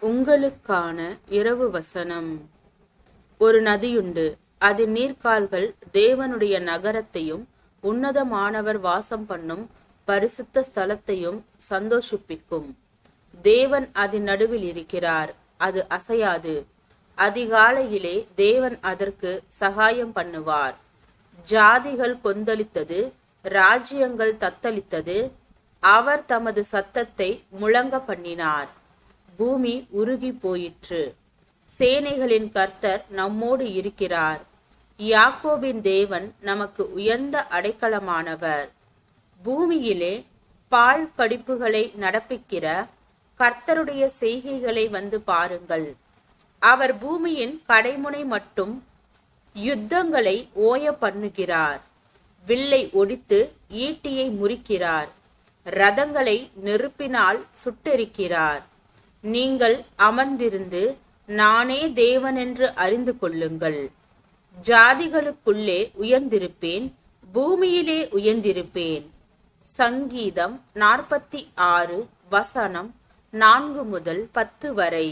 உங்களுக்கான இரவு வசனம். ஒரு நதியுண்டு, அதன் நீர்க்கால்கள் தேவனுடைய நகரத்தையும் உன்னதமானவர் வாசம் பண்ணும் பரிசுத்த ஸ்தலத்தையும் சந்தோஷிப்பிக்கும். தேவன் அதன் நடுவில் இருக்கிறார், அது அசையாது. அதிகாலையிலே தேவன் அதற்கு சகாயம் பண்ணுவார். ஜாதிகள் கொந்தளித்தது, ராஜ்யங்கள் தத்தளித்தது. அவர் தமது சத்தத்தை முழங்க பண்ணினார். பூமி உருகி போயிற்று. சேனைகளின் கர்த்தர் நம்மோடு இருக்கிறார். யாக்கோபின் தேவன் நமக்கு உயர்ந்த அடைக்கலமானவர். பூமியிலே பால் கடிப்புகளை நடப்பிக்கிற கர்த்தருடைய செய்கைகளை வந்து பாருங்கள். அவர் பூமியின் கடைமுனை மட்டும் யுத்தங்களை ஓய பண்ணுகிறார். வில்லை ஒடித்து ஈட்டியை முறிக்கிறார். ரதங்களை நெருப்பினால் சுட்டெரிக்கிறார். நீங்கள் அமர்ந்திருந்து நானே தேவன் என்று அறிந்து கொள்ளுங்கள். ஜாதிகளுக்குள்ளே உயர்ந்திருப்பேன், பூமியிலே உயர்ந்திருப்பேன். சங்கீதம் 46 வசனம் 4 முதல் 10 வரை.